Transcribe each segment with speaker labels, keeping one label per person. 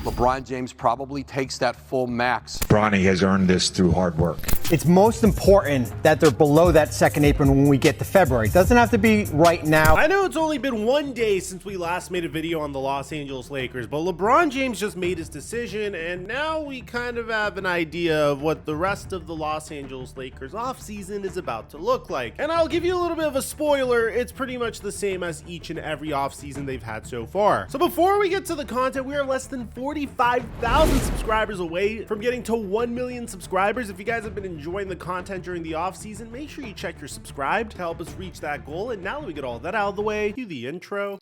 Speaker 1: LeBron James probably takes that full max.
Speaker 2: Bronny has earned this through hard work.
Speaker 3: It's most important that they're below that second apron when we get to February. It doesn't have to be right now.
Speaker 4: I know it's only been 1 day since we last made a video on the Los Angeles Lakers, but LeBron James just made his decision, and now we kind of have an idea of what the rest of the Los Angeles Lakers offseason is about to look like. And I'll give you a little bit of a spoiler, it's pretty much the same as each and every offseason they've had so far. So before we get to the content, we are less than 45,000 subscribers away from getting to 1 million subscribers. If you guys have been enjoying the content during the offseason, make sure you check your subscribe to help us reach that goal. And now that we get all that out of the way, do the intro.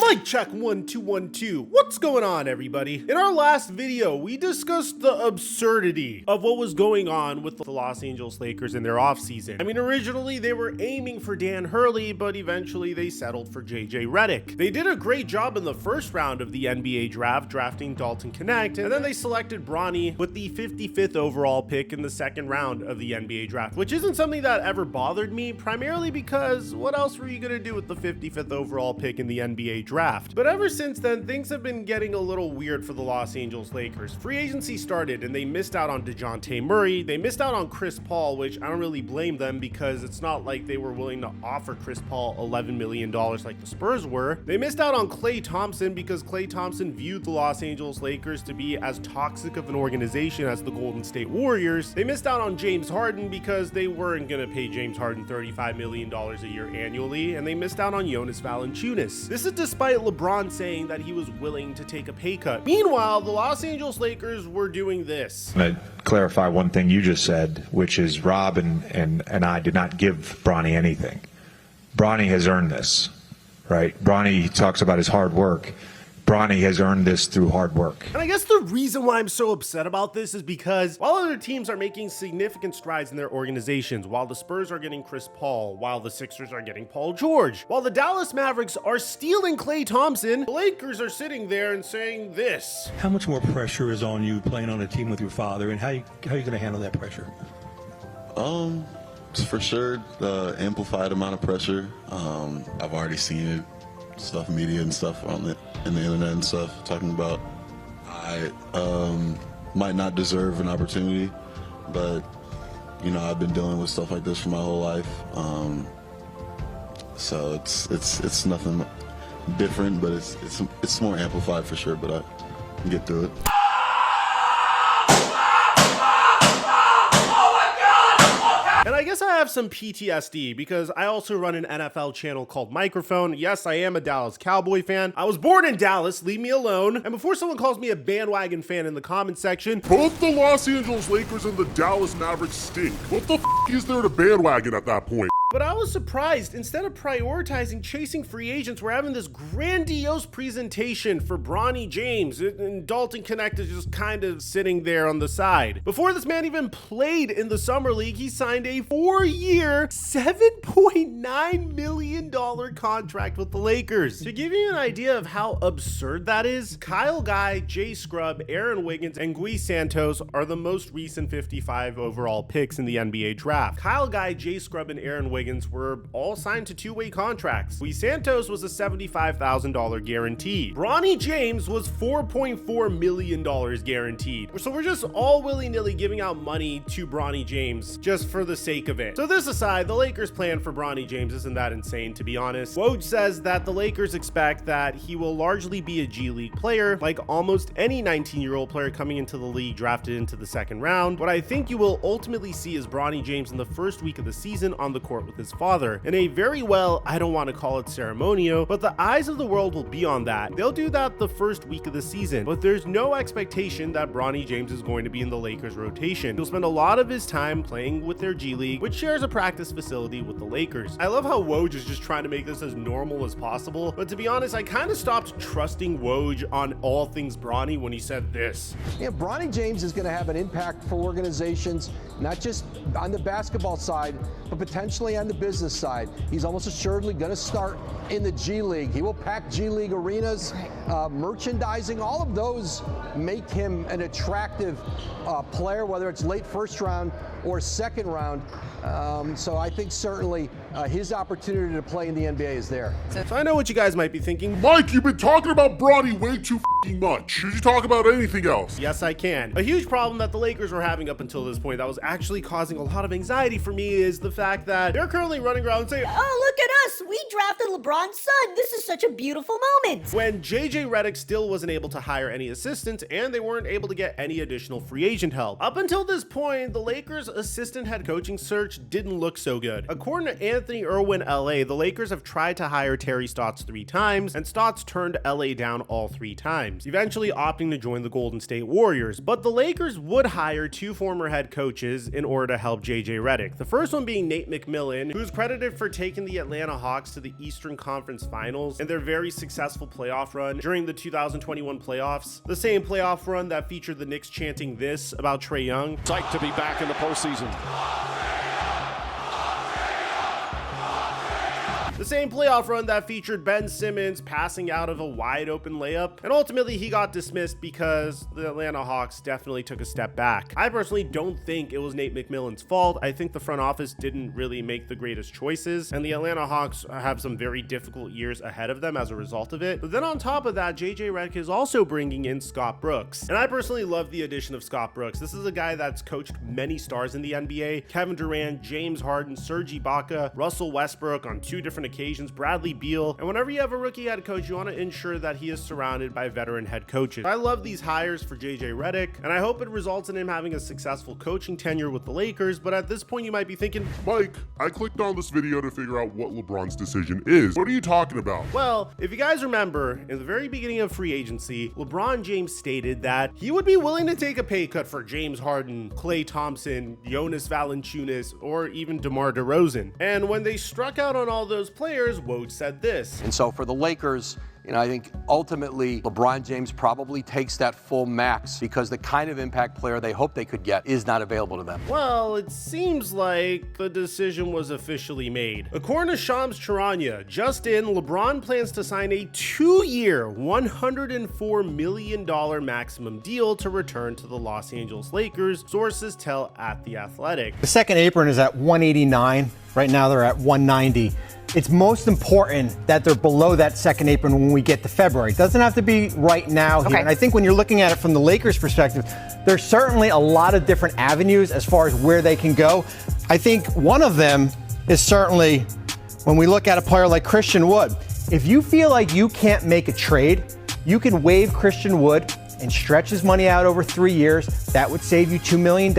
Speaker 4: Mic check 1 2 1 2. What's going on, everybody? In our last video, we discussed the absurdity of what was going on with the Los Angeles Lakers in their offseason. I mean, originally they were aiming for Dan Hurley, but eventually they settled for JJ Redick. They did a great job in the first round of the NBA draft, drafting Dalton Knecht, and then they selected Bronny with the 55th overall pick in the second round of the NBA draft, which isn't something that ever bothered me, primarily because what else were you going to do with the 55th overall pick in the NBA draft? But ever since then, things have been getting a little weird for the Los Angeles Lakers. Free agency started and they missed out on DeJounte Murray. They missed out on Chris Paul, which I don't really blame them because it's not like they were willing to offer Chris Paul $11 million like the Spurs were. They missed out on Klay Thompson because Klay Thompson viewed the Los Angeles Lakers to be as toxic of an organization as the Golden State Warriors. They missed out on James Harden because they weren't going to pay James Harden $35 million a year annually. And they missed out on Jonas Valanciunas. This is despite LeBron saying that he was willing to take a pay cut. Meanwhile, the Los Angeles Lakers were doing this.
Speaker 2: I'm going to clarify one thing you just said, which is Rob and I did not give Bronny anything. Bronny has earned this, right? Bronny talks about his hard work. Bronny has earned this through hard work.
Speaker 4: And I guess the reason why I'm so upset about this is because while other teams are making significant strides in their organizations, while the Spurs are getting Chris Paul, while the Sixers are getting Paul George, while the Dallas Mavericks are stealing Klay Thompson, the Lakers are sitting there and saying this.
Speaker 5: How much more pressure is on you playing on a team with your father, and how are you going to handle that pressure?
Speaker 6: For sure, the amplified amount of pressure. I've already seen it. Stuff, media and stuff on in the internet and stuff, talking about I might not deserve an opportunity, but you know, I've been dealing with stuff like this for my whole life. So it's nothing different, but it's more amplified for sure. But I can get through it.
Speaker 4: And I guess I have some PTSD because I also run an NFL channel called Microphone. Yes, I am a Dallas Cowboy fan. I was born in Dallas, leave me alone. And before someone calls me a bandwagon fan in the comment section,
Speaker 7: both the Los Angeles Lakers and the Dallas Mavericks stink. What the f is there to bandwagon at that point?
Speaker 4: But I was surprised, instead of prioritizing chasing free agents, we're having this grandiose presentation for Bronny James, and Dalton Knecht is just kind of sitting there on the side. Before this man even played in the Summer League, he signed a 4-year, $7.9 million contract with the Lakers. To give you an idea of how absurd that is, Kyle Guy, Jay Scrubb, Aaron Wiggins, and Gui Santos are the most recent 55 overall picks in the NBA draft. Kyle Guy, Jay Scrubb, and Aaron Wiggins were all signed to two-way contracts. Gui Santos was a $75,000 guarantee. Bronny James was $4.4 million guaranteed. So we're just all willy-nilly giving out money to Bronny James just for the sake of it. So this aside, the Lakers' plan for Bronny James isn't that insane, to be honest. Woj says that the Lakers expect that he will largely be a G League player, like almost any 19-year-old player coming into the league drafted into the second round. What I think you will ultimately see is Bronny James in the first week of the season on the court with his father in a very well, I don't want to call it ceremonial, but the eyes of the world will be on that. They'll do that the first week of the season, but there's no expectation that Bronny James is going to be in the Lakers rotation. He'll spend a lot of his time playing with their G League, which shares a practice facility with the Lakers. I love how Woj is just trying to make this as normal as possible, but to be honest, I kind of stopped trusting Woj on all things Bronny when he said this.
Speaker 1: Yeah, Bronny James is going to have an impact for organizations, not just on the basketball side, but potentially on the business side. He's almost assuredly going to start in the G League. He will pack G League arenas, merchandising, all of those make him an attractive player, whether it's late first round or second round. So I think certainly his opportunity to play in the NBA is there.
Speaker 4: So I know what you guys might be thinking.
Speaker 7: Mike, you've been talking about Bronny way too much. Should you talk about anything else?
Speaker 4: Yes, I can. A huge problem that the Lakers were having up until this point that was actually causing a lot of anxiety for me is the fact that they're currently running around saying,
Speaker 8: "Oh, look at us. We drafted LeBron's son. This is such a beautiful moment."
Speaker 4: when JJ Redick still wasn't able to hire any assistants and they weren't able to get any additional free agent help. Up until this point, the Lakers' assistant head coaching search didn't look so good. According to Anthony Irwin LA, the Lakers have tried to hire Terry Stotts 3 times, and Stotts turned LA down all 3 times, eventually opting to join the Golden State Warriors. But the Lakers would hire 2 former head coaches in order to help JJ Redick. The first one being Nate McMillan, who's credited for taking the Atlanta Hawks to the Eastern Conference Finals in their very successful playoff run during the 2021 playoffs. The same playoff run that featured the Knicks chanting this about Trae Young.
Speaker 9: Psyched to be back in the postseason.
Speaker 4: The same playoff run that featured Ben Simmons passing out of a wide open layup, and ultimately he got dismissed because the Atlanta Hawks definitely took a step back. I personally don't think it was Nate McMillan's fault. I think the front office didn't really make the greatest choices, and the Atlanta Hawks have some very difficult years ahead of them as a result of it. But then on top of that, JJ Redick is also bringing in Scott Brooks, and I personally love the addition of Scott Brooks. This is a guy that's coached many stars in the NBA: Kevin Durant, James Harden, Serge Ibaka, Russell Westbrook on 2 different occasions, Bradley Beal. And whenever you have a rookie head coach, you want to ensure that he is surrounded by veteran head coaches. I love these hires for JJ Redick, and I hope it results in him having a successful coaching tenure with the Lakers. But at this point, you might be thinking,
Speaker 7: Mike, I clicked on this video to figure out what LeBron's decision is. What are you talking about?
Speaker 4: well, if you guys remember, in the very beginning of free agency, LeBron James stated that he would be willing to take a pay cut for James Harden, Klay Thompson, Jonas Valanciunas, or even DeMar DeRozan. And when they struck out on all those players, Woj said this.
Speaker 1: And so for the Lakers, I think ultimately LeBron James probably takes that full max because the kind of impact player they hope they could get is not available to them.
Speaker 4: Well, it seems like the decision was officially made. According to Shams Charania, just in, LeBron plans to sign a 2-year, $104 million maximum deal to return to the Los Angeles Lakers, sources tell at The Athletic.
Speaker 3: The second apron is at 189. Right now they're at 190. It's most important that they're below that second apron when we get to February. It doesn't have to be right now here. And I think when you're looking at it from the Lakers' perspective, there's certainly a lot of different avenues as far as where they can go. I think one of them is certainly when we look at a player like Christian Wood. If you feel like you can't make a trade, you can waive Christian Wood and stretch his money out over 3 years. That would save you $2 million,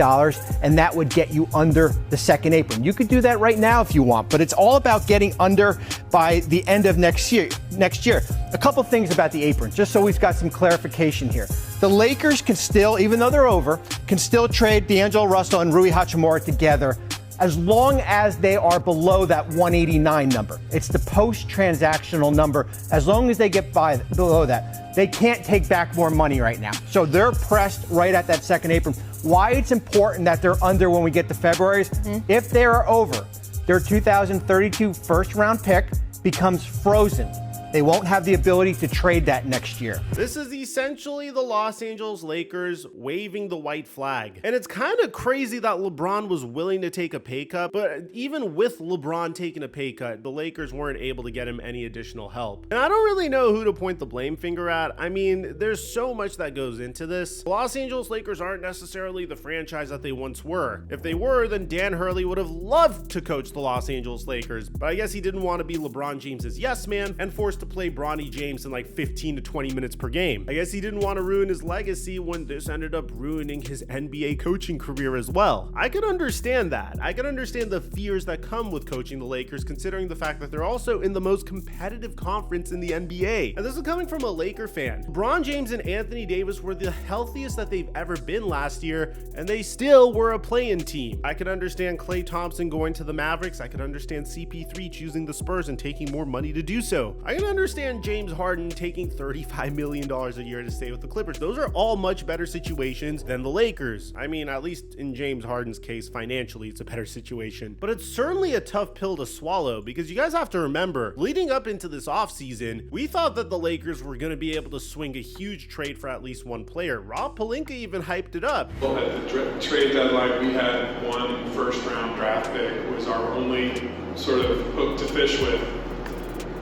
Speaker 3: and that would get you under the second apron. You could do that right now if you want, but it's all about getting under by the end of next year. A couple things about the apron, just so we've got some clarification here. The Lakers can still, even though they're over, can still trade D'Angelo Russell and Rui Hachimura together as long as they are below that 189 number. It's the post-transactional number. As long as they get below that, they can't take back more money right now. So they're pressed right at that second apron. Why it's important that they're under when we get to February, if they are over, their 2032 first-round pick becomes frozen. They won't have the ability to trade that next year.
Speaker 4: This is essentially the Los Angeles Lakers waving the white flag. And it's kind of crazy that LeBron was willing to take a pay cut, but even with LeBron taking a pay cut, the Lakers weren't able to get him any additional help. And I don't really know who to point the blame finger at. I mean, there's so much that goes into this. The Los Angeles Lakers aren't necessarily the franchise that they once were. If they were, then Dan Hurley would have loved to coach the Los Angeles Lakers, but I guess he didn't want to be LeBron James's yes man and forced to play Bronny James in like 15 to 20 minutes per game. I guess he didn't want to ruin his legacy when this ended up ruining his NBA coaching career as well. I could understand that. I could understand the fears that come with coaching the Lakers, considering the fact that they're also in the most competitive conference in the NBA. And this is coming from a Laker fan. LeBron James and Anthony Davis were the healthiest that they've ever been last year, and they still were a play-in team. I could understand Klay Thompson going to the Mavericks. I could understand CP3 choosing the Spurs and taking more money to do so. I can understand James Harden taking $35 million a year to stay with the Clippers. Those are all much better situations than the Lakers. I mean, at least in James Harden's case, financially, it's a better situation. But it's certainly a tough pill to swallow because you guys have to remember, leading up into this offseason, we thought that the Lakers were going to be able to swing a huge trade for at least one player. Rob Pelinka even hyped it up.
Speaker 10: Well, at the trade deadline, we had one first-round draft pick. It was our only sort of hook to fish with.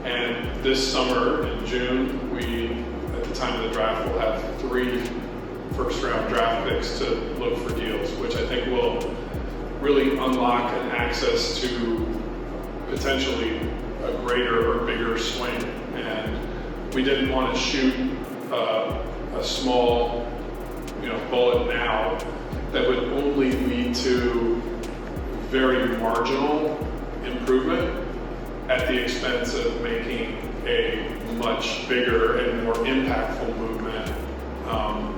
Speaker 10: And this summer, in June, we, at the time of the draft, will have 3 first-round draft picks to look for deals, which I think will really unlock an access to potentially a greater or bigger swing. And we didn't want to shoot a small, bullet now that would only lead to very marginal improvement at the expense of making a much bigger and more impactful movement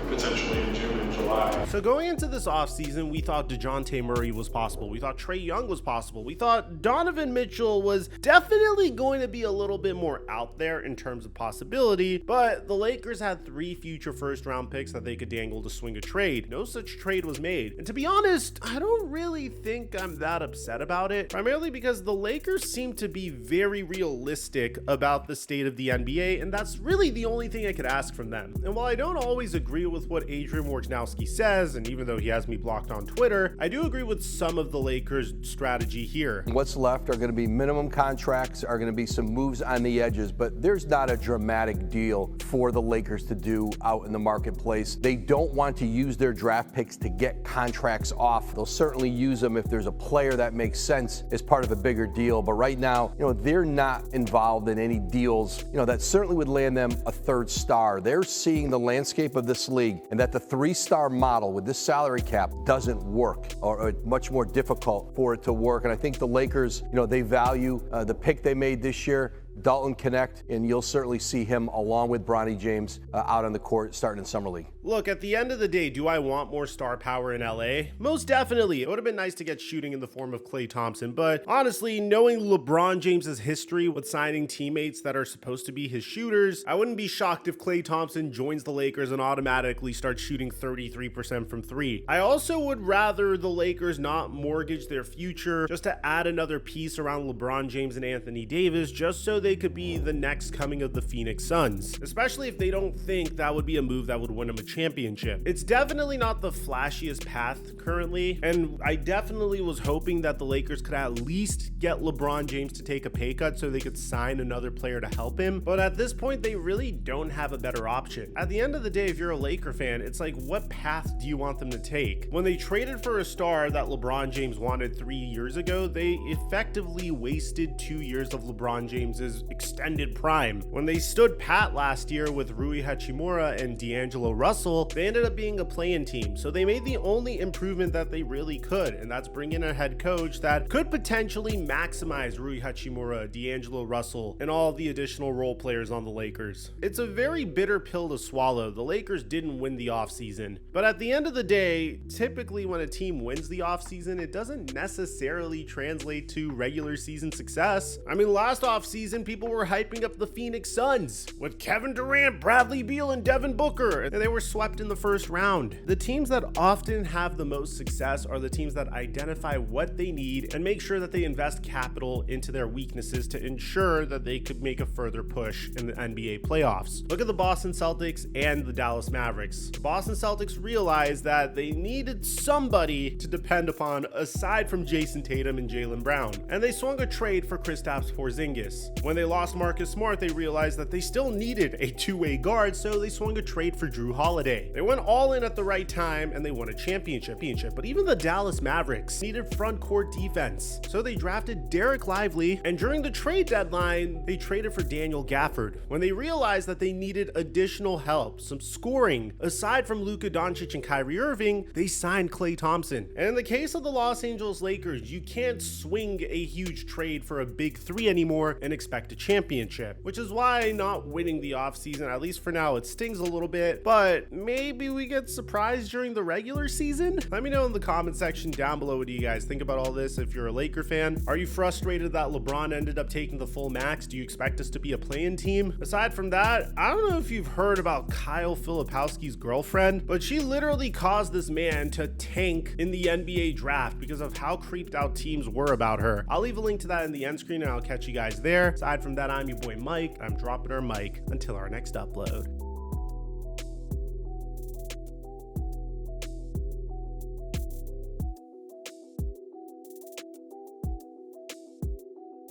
Speaker 10: potentially in June and July.
Speaker 4: So going into this offseason, we thought DeJounte Murray was possible. We thought Trae Young was possible. We thought Donovan Mitchell was definitely going to be a little bit more out there in terms of possibility, but the Lakers had 3 future first-round picks that they could dangle to swing a trade. No such trade was made. And to be honest, I don't really think I'm that upset about it, primarily because the Lakers seem to be very realistic about the state of the NBA, and that's really the only thing I could ask from them. And while I don't always agree with what Adrian Wojnarowski says, and even though he has me blocked on Twitter, I do agree with some of the Lakers' strategy here.
Speaker 1: What's left are going to be minimum contracts, are going to be some moves on the edges, but there's not a dramatic deal for the Lakers to do out in the marketplace. They don't want to use their draft picks to get contracts off. They'll certainly use them if there's a player that makes sense as part of a bigger deal, but right now, they're not involved in any deals, that certainly would land them a 3rd star. They're seeing the landscape of this league and that the 3-star model with this salary cap doesn't work, or it's much more difficult for it to work. And I think the Lakers, they value the pick they made this year, Dalton Connect, and you'll certainly see him along with Bronny James out on the court starting in Summer League.
Speaker 4: Look, at the end of the day, do I want more star power in LA? Most definitely. It would have been nice to get shooting in the form of Klay Thompson, but honestly, knowing LeBron James's history with signing teammates that are supposed to be his shooters, I wouldn't be shocked if Klay Thompson joins the Lakers and automatically starts shooting 33% from 3. I also would rather the Lakers not mortgage their future just to add another piece around LeBron James and Anthony Davis just so they could be the next coming of the Phoenix Suns, especially if they don't think that would be a move that would win them a championship. It's definitely not the flashiest path currently, and I definitely was hoping that the Lakers could at least get LeBron James to take a pay cut so they could sign another player to help him, but at this point they really don't have a better option. At the end of the day, if you're a Laker fan, it's like, what path do you want them to take? When they traded for a star that LeBron James wanted 3 years ago, they effectively wasted 2 years of LeBron James's extended prime. When they stood pat last year with Rui Hachimura and D'Angelo Russell, they ended up being a play-in team. So they made the only improvement that they really could, and that's bring in a head coach that could potentially maximize Rui Hachimura, D'Angelo Russell, and all the additional role players on the Lakers. It's a very bitter pill to swallow. The Lakers didn't win the offseason, but at the end of the day, typically when a team wins the offseason, it doesn't necessarily translate to regular season success. I mean, last offseason, people were hyping up the Phoenix Suns with Kevin Durant, Bradley Beal, and Devin Booker, and they were swept in the first round. The teams that often have the most success are the teams that identify what they need and make sure that they invest capital into their weaknesses to ensure that they could make a further push in the NBA playoffs. Look at the Boston Celtics and the Dallas Mavericks. The Boston Celtics realized that they needed somebody to depend upon aside from Jason Tatum and Jaylen Brown, and they swung a trade for Kristaps Porzingis. When they lost Marcus Smart, they realized that they still needed a two-way guard, so they swung a trade for Drew Holiday. They went all in at the right time and they won a championship. But even the Dallas Mavericks needed front court defense, so they drafted Derek Lively, and during the trade deadline, they traded for Daniel Gafford. When they realized that they needed additional help, some scoring, aside from Luka Doncic and Kyrie Irving, they signed Klay Thompson. And in the case of the Los Angeles Lakers, you can't swing a huge trade for a big three anymore and expect a championship, which is why not winning the offseason, at least for now, it stings a little bit, but maybe we get surprised during the regular season? Let me know in the comment section down below what do you guys think about all this. If you're a Laker fan, are you frustrated that LeBron ended up taking the full max? Do you expect us to be a play-in team? Aside from that, I don't know if you've heard about Kyle Filipowski's girlfriend, but she literally caused this man to tank in the NBA draft because of how creeped out teams were about her. I'll leave a link to that in the end screen and I'll catch you guys there. Aside from that, I'm your boy Mike. I'm dropping our mic until our next upload.